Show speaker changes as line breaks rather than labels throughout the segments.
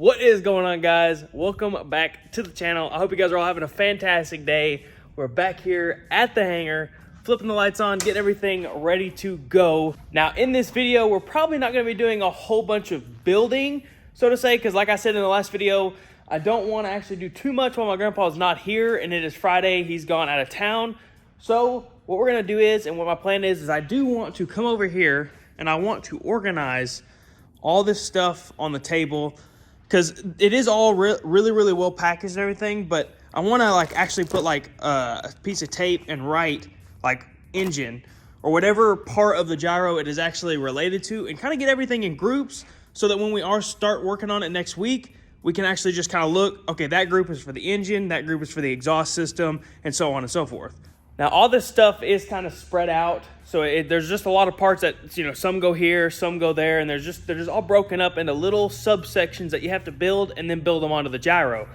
What is going on, guys? Welcome back to the channel. I hope you guys are all having a fantastic day. We're back here at the hangar, flipping the lights on, getting everything ready to go. Now, in this video, we're probably not going to be doing a whole bunch of building, so to say, because like I said in the last video, I don't want to actually do too much while my grandpa is not here, and it is Friday. He's gone out of town. So what we're going to do is, and what my plan is I do want to come over here and I want to organize all this stuff on the table, because it is all really well packaged and everything, but I want to like actually put like a piece of tape and write like engine or whatever part of the gyro it is actually related to, and kind of get everything in groups so that when we start working on it next week, we can actually just kind of look, okay, that group is for the engine, that group is for the exhaust system, and so on and so forth. Now, all this stuff is kind of spread out, so there's just a lot of parts that, you know, some go here, some go there, and they're just all broken up into little subsections that you have to build and then build them onto the gyro.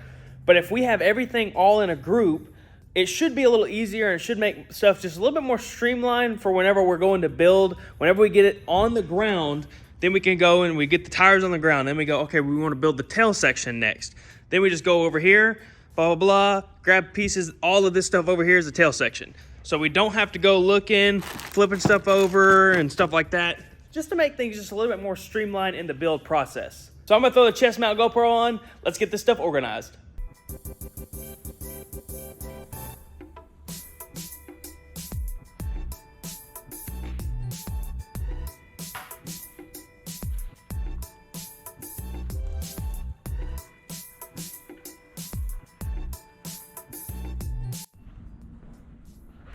But if we have everything all in a group, it should be a little easier and should make stuff just a little bit more streamlined for whenever we're going to build. Whenever we get it on the ground, then we can go and we get the tires on the ground. Then we go, okay, we want to build the tail section next. Then we just go over here, blah, blah, blah, grab pieces. All of this stuff over here is the tail section. So we don't have to go looking, flipping stuff over and stuff like that, just to make things just a little bit more streamlined in the build process. So I'm gonna throw the chest mount GoPro on. Let's get this stuff organized.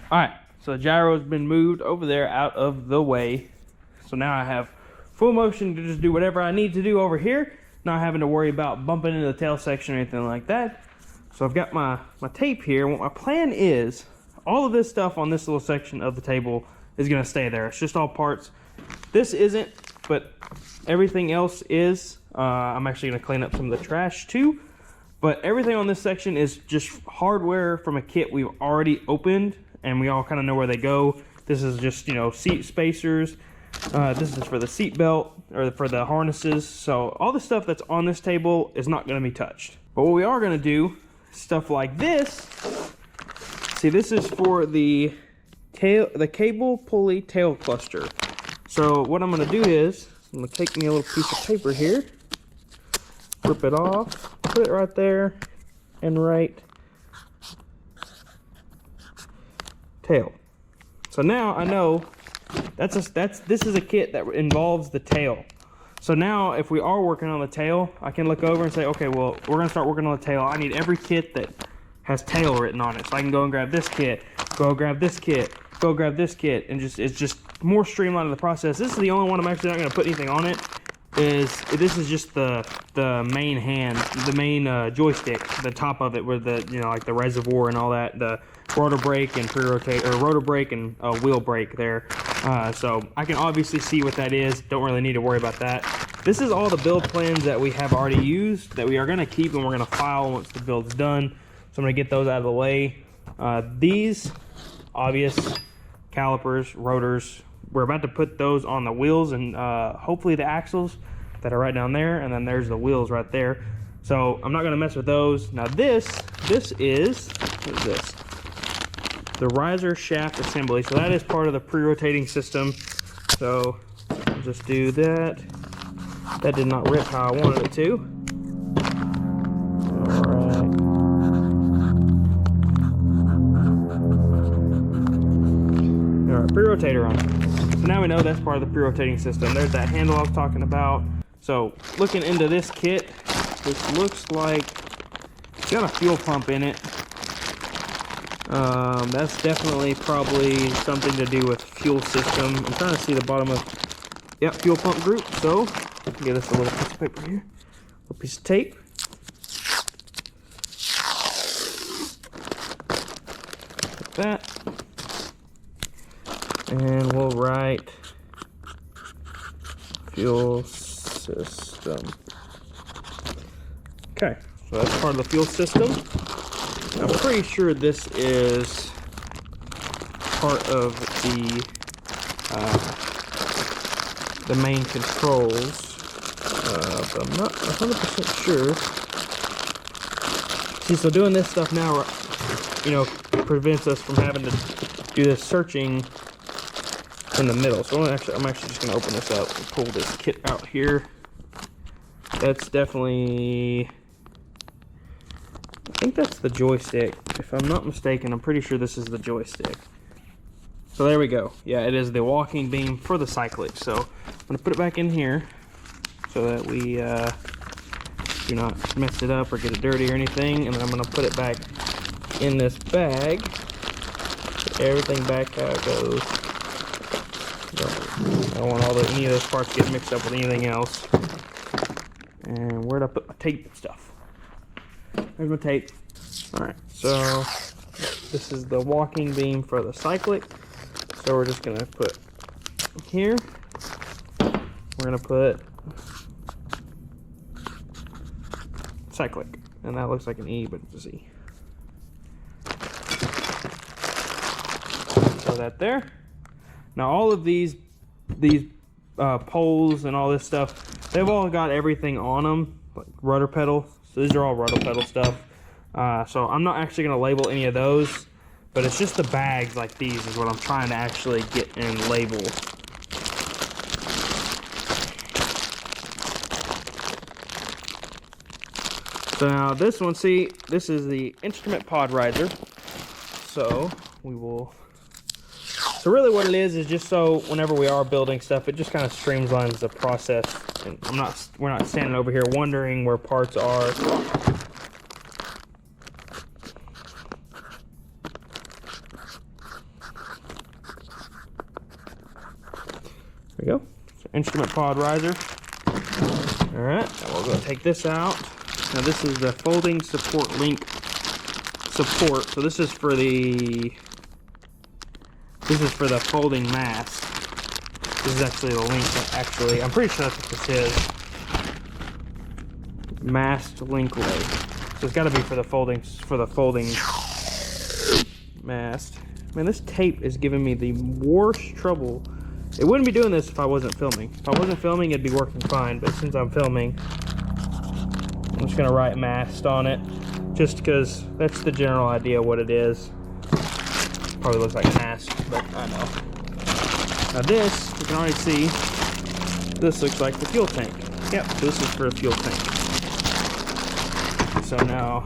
All right, so the gyro has been moved over there out of the way. So now I have full motion to just do whatever I need to do over here, not having to worry about bumping into the tail section or anything like that. So I've got my tape here. What my plan is, all of this stuff on this little section of the table is gonna stay there. It's just all parts. This isn't, but everything else is. I'm actually gonna clean up some of the trash too. But everything on this section is just hardware from a kit we've already opened, and we all kind of know where they go. This is just, you know, seat spacers. This is for the seat belt, or for the harnesses. So all the stuff that's on this table is not gonna be touched. But what we are gonna do, stuff like this. See, this is for the cable pulley tail cluster. So what I'm gonna do is, I'm gonna take me a little piece of paper here, rip it off, put it right there, and write tail. So now I know this is a kit that involves the tail. So now if we are working on the tail, I can look over and say, okay, well, we're gonna start working on the tail. I need every kit that has tail written on it. So I can go and grab this kit, go grab this kit, go grab this kit, and it's just more streamlined in the process. This is the only one I'm actually not gonna put anything on it. This is just the main hand, the main joystick, the top of it, where the, you know, like the reservoir and all that, the rotor brake and pre-rotate, or rotor brake and wheel brake there. So I can obviously see what that is. Don't really need to worry about that. This is all the build plans that we have already used that we are going to keep and we're going to file once the build's done. So I'm going to get those out of the way. These obvious calipers, rotors, we're about to put those on the wheels and hopefully the axles that are right down there, and then there's the wheels right there. So I'm not going to mess with those. Now this is, what is this? The riser shaft assembly. So that is part of the pre-rotating system. So I'll just do that. That did not rip how I wanted it to. All right, pre-rotator on. So now we know that's part of the pre-rotating system. There's that handle I was talking about. So looking into this kit, this looks like it's got a fuel pump in it. That's definitely probably something to do with fuel system. I'm trying to see the bottom of, yep, fuel pump group. So give us a little piece of paper here, a little piece of tape. Like that. And we'll write fuel system. Okay, so that's part of the fuel system. I'm pretty sure this is part of the main controls. so I'm not 100% sure. See, so doing this stuff now, you know, prevents us from having to do this searching in the middle. So I'm actually just gonna open this up and pull this kit out here. That's definitely, I think that's the joystick. If I'm not mistaken, I'm pretty sure this is the joystick. So there we go. Yeah, it is the walking beam for the cyclic. So I'm gonna put it back in here so that we do not mess it up or get it dirty or anything. And then I'm gonna put it back in this bag. Put everything back how it goes. I don't want any of those parts to get mixed up with anything else. And where'd I put my tape and stuff? There's my tape. Alright, so this is the walking beam for the cyclic. So we're just gonna put here. We're gonna put cyclic. And that looks like an E, but it's a Z. Throw that there. Now all of these poles and all this stuff, they've all got everything on them, like rudder pedal. So these are all rudder pedal stuff. So I'm not actually going to label any of those, but it's just the bags like these is what I'm trying to actually get and label. So now this one, see, this is the instrument pod riser. So we will. So really what it is just so whenever we are building stuff, it just kind of streamlines the process. And we're not standing over here wondering where parts are. There we go. Instrument pod riser. All right, now we'll go take this out. Now this is the folding support link support. So this is for the folding mast. This is actually the link that actually, I'm pretty sure that's what this is. Mast link lay. So it's got to be for the folding mast. Man, this tape is giving me the worst trouble. It wouldn't be doing this if I wasn't filming. If I wasn't filming, it'd be working fine. But since I'm filming, I'm just gonna write mast on it, just because that's the general idea of what it is. Probably looks like mast, but I know. Now this, you can already see, this looks like the fuel tank. Yep, so this is for a fuel tank. So now,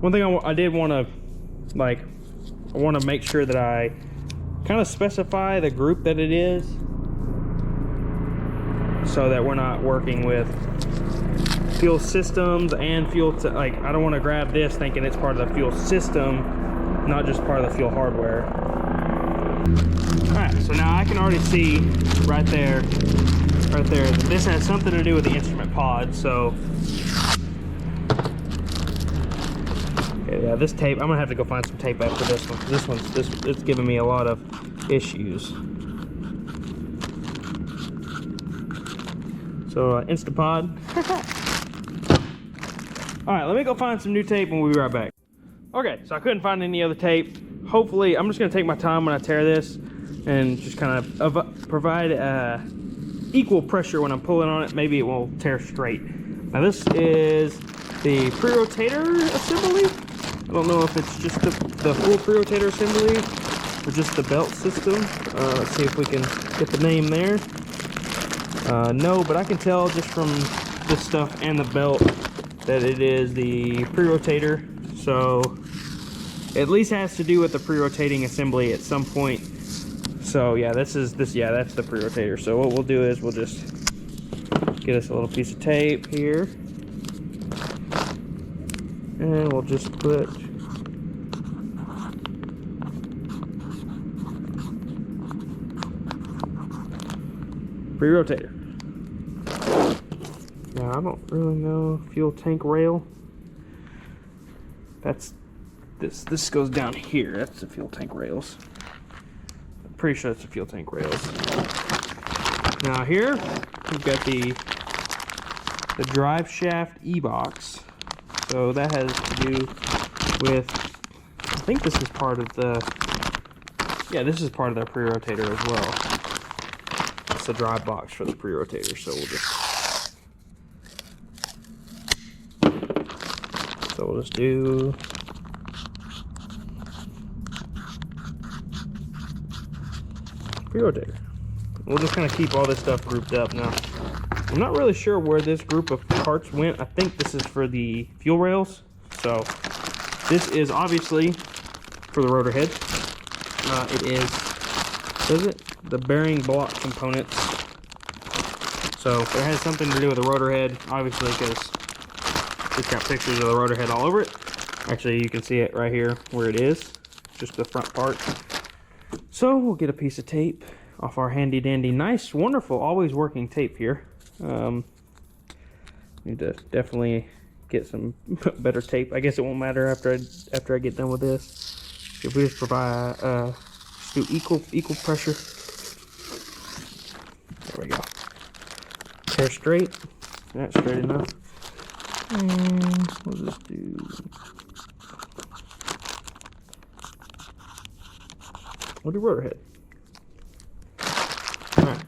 one thing I did want to, I want to make sure that I kind of specify the group that it is, so that we're not working with fuel systems and fuel, I don't want to grab this thinking it's part of the fuel system, not just part of the fuel hardware. Alright, so now I can already see right there, that this has something to do with the instrument pod, so. Okay, yeah, this tape, I'm gonna have to go find some tape after this one. It's giving me a lot of issues. So, Instapod. Alright, let me go find some new tape and we'll be right back. Okay, so I couldn't find any other tape. Hopefully, I'm just going to take my time when I tear this and just kind of provide equal pressure when I'm pulling on it. Maybe it will tear straight. Now this is the pre-rotator assembly. I don't know if it's just the full pre-rotator assembly or just the belt system. Let's see if we can get the name there. No, but I can tell just from this stuff and the belt that it is the pre-rotator. So at least has to do with the pre-rotating assembly at some point. So yeah, that's the pre-rotator. So what we'll do is we'll just get us a little piece of tape here, and we'll just put pre-rotator. Now I don't really know fuel tank rail. That's this goes down here. That's the fuel tank rails. I'm pretty sure that's the fuel tank rails. Now here we've got the drive shaft E-box. So that has to do with, I think this is part of the, yeah, this is part of the pre-rotator as well. It's the drive box for the pre-rotator. So we'll just we'll just do pre-rotator. We'll just kind of keep all this stuff grouped up now. I'm not really sure where this group of parts went. I think this is for the fuel rails. So this is obviously for the rotor head. It is, does it? The bearing block components. So it has something to do with the rotor head, obviously, because it's got pictures of the rotor head all over it. Actually, you can see it right here where it is, just the front part. So we'll get a piece of tape off our handy dandy, nice, wonderful, always working tape here. Need to definitely get some better tape. I guess it won't matter after I get done with this. If we just provide just do equal pressure. There we go. Hair straight. That's straight enough. And we'll just do. We'll do rotor head. Alright.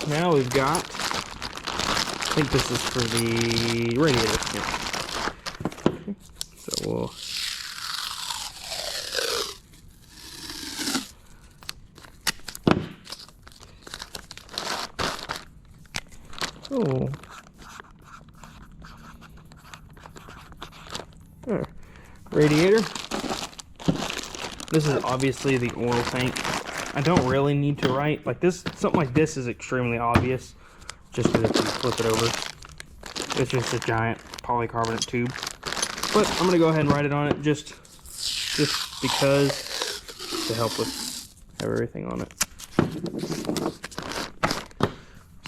Now we've got, I think this is for the radiator. Yeah. Okay. So we'll there. Radiator. This is obviously the oil tank. I don't really need to write like this. Something like this is extremely obvious, just because if you flip it over, it's just a giant polycarbonate tube. But I'm gonna go ahead and write it on it just because, to help with have everything on it.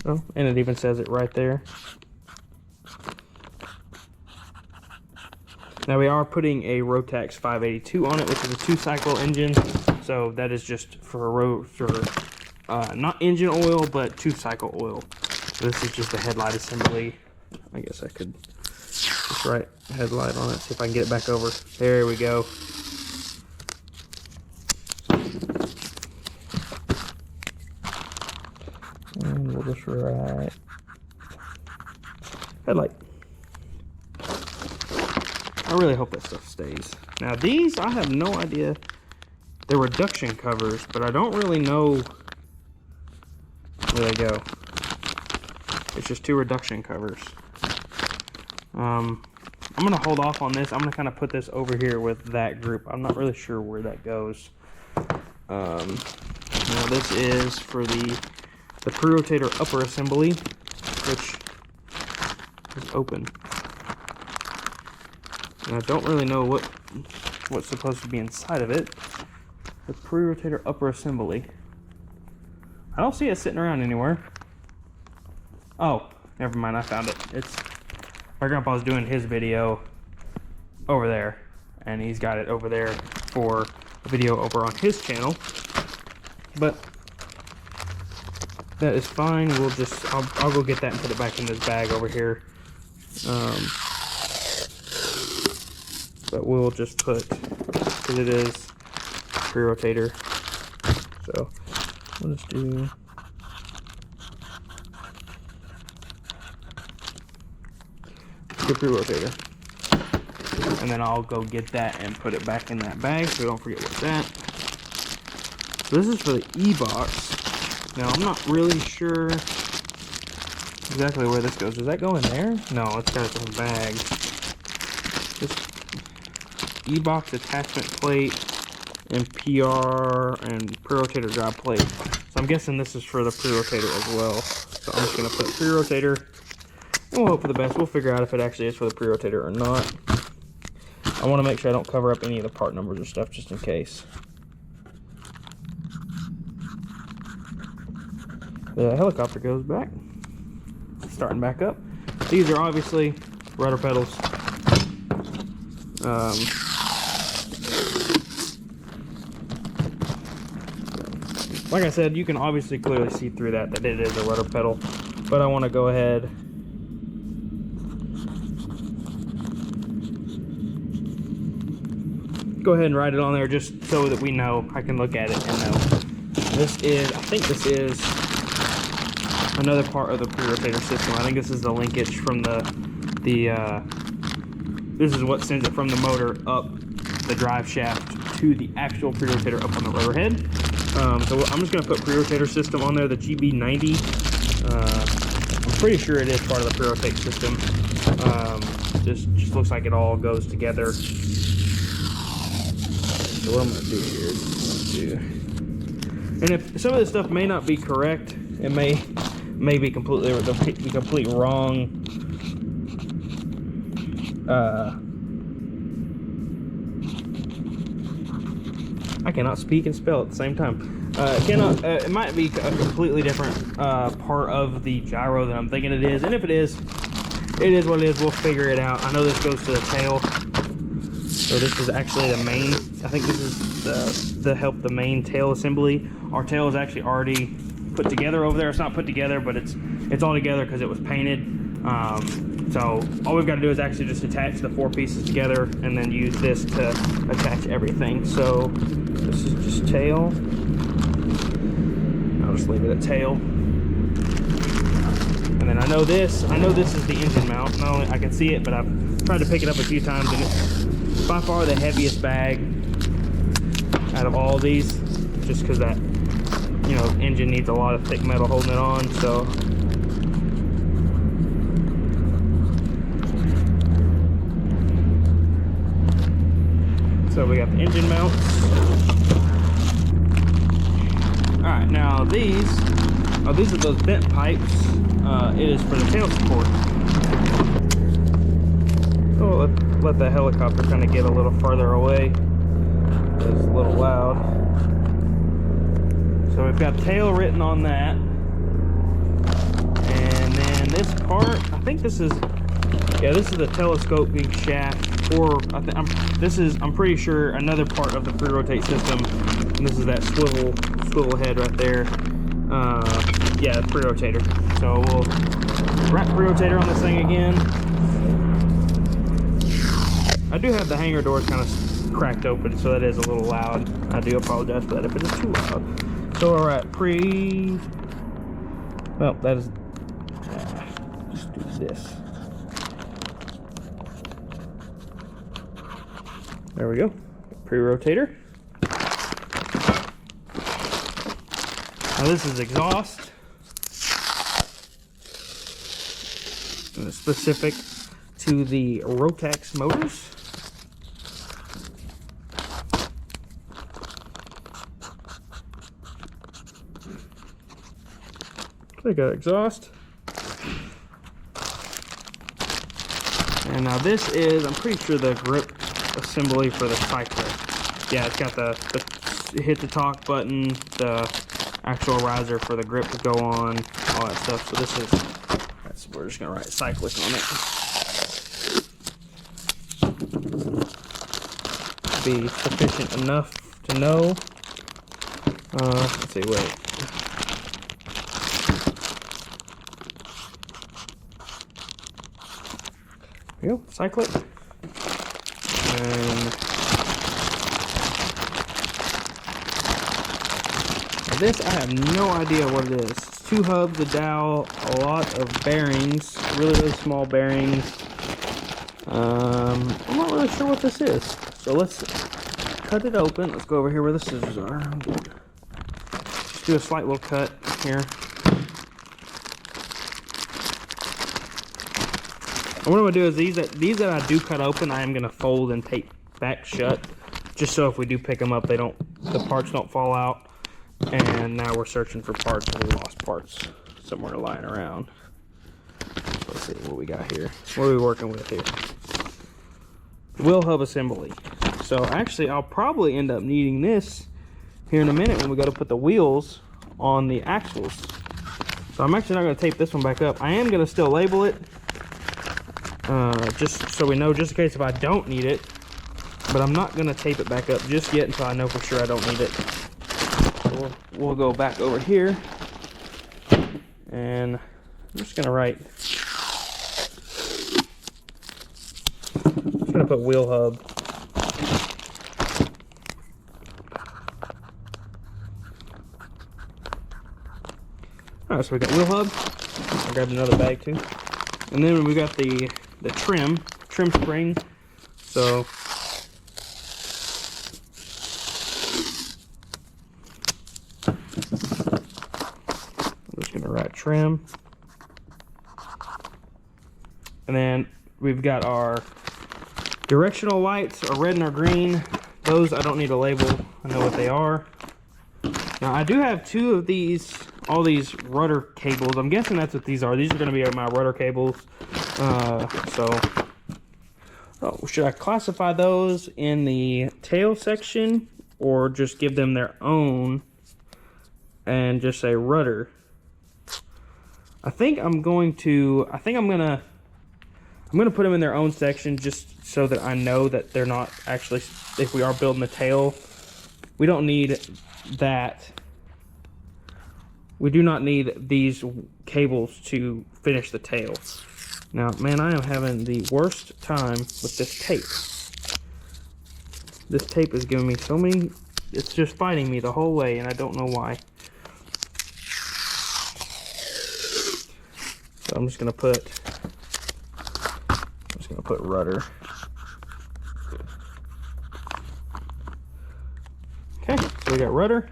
So, and it even says it right there. Now we are putting a Rotax 582 on it, which is a 2-cycle engine. So that is just for not engine oil, but 2-cycle oil. So this is just a headlight assembly. I guess I could just write headlight on it, see if I can get it back over. There we go. And we'll just write headlight. I really hope that stuff stays. Now these, I have no idea. They're reduction covers, but I don't really know where they go. It's just 2 reduction covers. I'm gonna hold off on this. I'm gonna kind of put this over here with that group. I'm not really sure where that goes. Now this is for the pre-rotator upper assembly, which is open. And I don't really know what's supposed to be inside of it. The pre-rotator upper assembly. I don't see it sitting around anywhere. Oh, never mind, I found it. It's my grandpa's doing his video over there, and he's got it over there for a video over on his channel. But that is fine. We'll just I'll go get that and put it back in this bag over here. But we'll just put, because it is pre-rotator, so we'll just do the pre-rotator, and then I'll go get that and put it back in that bag so don't forget what's that. So this is for the E-box. Now I'm not really sure exactly where this goes. Does that go in there? No, it's got its own bag. This E-box attachment plate and PR and pre-rotator drive plate. So I'm guessing this is for the pre-rotator as well. So I'm just gonna put pre-rotator, and we'll hope for the best. We'll figure out if it actually is for the pre-rotator or not. I want to make sure I don't cover up any of the part numbers or stuff just in case. The helicopter goes back, starting back up. These are obviously rudder pedals. Like I said, you can obviously clearly see through that it is a rudder pedal, but I want to go ahead and write it on there just so that we know. I can look at it and know. This is, I think this is another part of the pre-rotator system. I think this is the linkage from the this is what sends it from the motor up the drive shaft to the actual pre-rotator up on the rotor head. So I'm just going to put pre-rotator system on there, the GB90. I'm pretty sure it is part of the pre-rotate system. Just looks like it all goes together. So what I'm going to do here is and if some of this stuff may not be correct, it may be completely wrong. I cannot speak and spell at the same time. It might be a completely different part of the gyro than I'm thinking it is, and if it is what it is. We'll figure it out. I know this goes to the tail, so this is actually the main. I think this is the main tail assembly. Our tail is actually already put together over there. It's not put together, but it's all together because it was painted. So all we've got to do is actually just attach the 4 pieces together and then use this to attach everything. So this is just tail. I'll just leave it at tail. And then I know this is the engine mount. Not only I can see it, but I've tried to pick it up a few times, and it's by far the heaviest bag out of all these, just because that, you know, engine needs a lot of thick metal holding it on. So we got the engine mounts. All right, now these are those bent pipes. It is for the tail support. So let the helicopter kind of get a little further away. It's a little loud. So we've got tail written on that, and then this part, I think this is the telescoping shaft, or I'm pretty sure another part of the pre-rotate system. And this is that swivel head right there. Yeah, pre-rotator. So we'll wrap pre-rotator on this thing again. I do have the hangar doors kind of cracked open, so that is a little loud. I do apologize for that if it is too loud. So all right, well, that is, just do this. There we go, pre-rotator. Now this is exhaust, and it's specific to the Rotax motors. We got exhaust. And now this is, I'm pretty sure, the grip assembly for the cycler. Yeah, it's got the hit the talk button, the actual riser for the grip to go on, all that stuff. So this is, we're just gonna write cyclic on it. Be sufficient enough to know. Let's see, wait. There we go, cyclic. And this, I have no idea what it is. It's 2 hubs, a dowel, a lot of bearings, really small bearings. I'm not really sure what this is. So let's cut it open. Let's go over here where the scissors are. Just do a slight little cut here. And what I'm gonna do is these that I do cut open, I am gonna fold and tape back shut, just so if we do pick them up, the parts don't fall out. And now we're searching for parts, and we lost parts somewhere lying around. So let's see what we got here. What are we working with here? Wheel hub assembly. So actually, I'll probably end up needing this here in a minute when we go to put the wheels on the axles. So I'm actually not going to tape this one back up. I am going to still label it, just so we know, just in case if I don't need it. But I'm not going to tape it back up just yet until I know for sure I don't need it. So we'll go back over here, and I'm just going to write, I'm just going to put wheel hub. Alright, so we got wheel hub. I grabbed another bag too. And then we got the trim spring. So I'm just gonna write trim. And then we've got our directional lights, our red and our green. Those I don't need a label, I know what they are. Now I do have two of these, all these rudder cables. I'm guessing that's what these are. These are gonna be my rudder cables. Should I classify those in the tail section or just give them their own and just say rudder? I'm gonna put them in their own section just so that I know that they're not actually, if we are building the tail, we don't need that. We do not need these cables to finish the tail. Now, man, I am having the worst time with this tape. This tape is giving me so many, it's just fighting me the whole way, and I don't know why. So I'm just gonna put rudder. Okay, so we got rudder.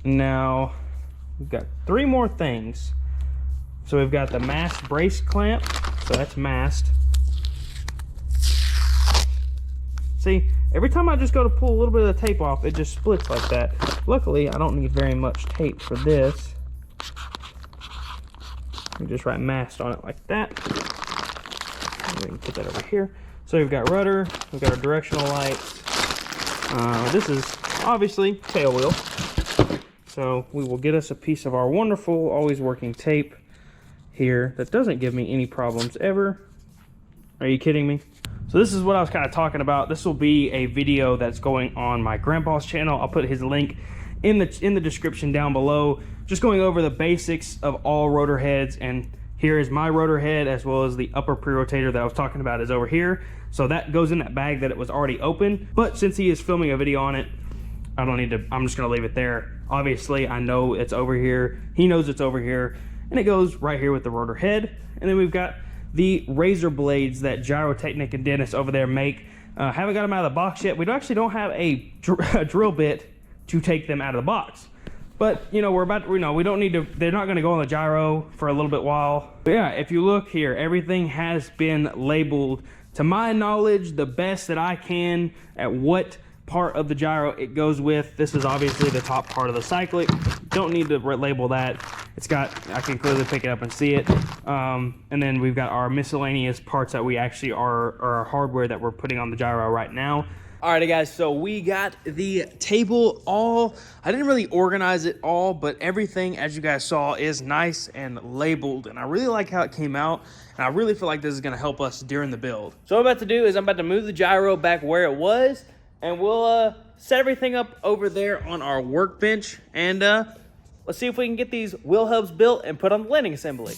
Now we've got three more things. So we've got the mast brace clamp, so that's mast. See, every time I just go to pull a little bit of the tape off, it just splits like that. Luckily, I don't need very much tape for this. You just write mast on it like that. And we can put that over here. So we've got rudder, we've got our directional lights. This is obviously tail wheel. So we will get us a piece of our wonderful, always working tape here that doesn't give me any problems ever. Are you kidding me? So this is what I was kind of talking about. This will be a video that's going on my grandpa's channel. I'll put his link in the description down below, just going over the basics of all rotor heads. And here is my rotor head, as well as the upper pre-rotator that I was talking about is over here. So that goes in that bag that it was already open. But since he is filming a video on it, I don't need to, I'm just gonna leave it there. Obviously, I know it's over here. He knows it's over here. And it goes right here with the rotor head. And then we've got the razor blades that Gyrotechnic and Dennis over there make. Haven't got them out of the box yet. We actually don't have a drill bit to take them out of the box. But, you know, we don't need to, they're not gonna go on the gyro for a little bit while. But yeah, if you look here, everything has been labeled, to my knowledge, the best that I can at what part of the gyro it goes with. This is obviously the top part of the cyclic. Don't need to label that. It's got, I can clearly pick it up and see it. And then we've got our miscellaneous parts that we actually are our hardware that we're putting on the gyro right now. Alrighty guys, so we got the table all, I didn't really organize it all, but everything, as you guys saw, is nice and labeled. And I really like how it came out. And I really feel like this is gonna help us during the build. So what I'm about to do is I'm about to move the gyro back where it was, and we'll set everything up over there on our workbench. And let's see if we can get these wheel hubs built and put on the landing assembly.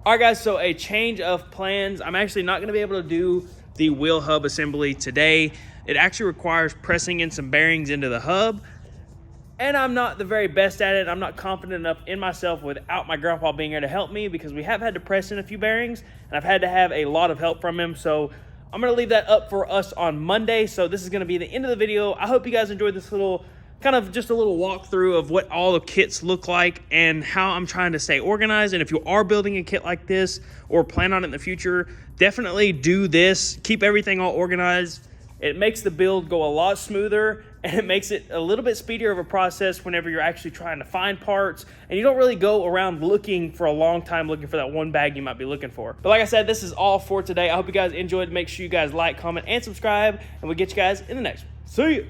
All right guys, so a change of plans. I'm actually not gonna be able to do the wheel hub assembly today. It actually requires pressing in some bearings into the hub, and I'm not the very best at it. I'm not confident enough in myself without my grandpa being here to help me, because we have had to press in a few bearings and I've had to have a lot of help from him. So I'm gonna leave that up for us on Monday. So this is gonna be the end of the video. I hope you guys enjoyed this little, kind of just a little walkthrough of what all the kits look like and how I'm trying to stay organized. And if you are building a kit like this or plan on it in the future, definitely do this. Keep everything all organized. It makes the build go a lot smoother, and it makes it a little bit speedier of a process whenever you're actually trying to find parts, and you don't really go around looking for a long time looking for that one bag you might be looking for. But like I said, this is all for today. I hope you guys enjoyed. Make sure you guys like, comment, and subscribe, and we'll get you guys in the next one. See ya.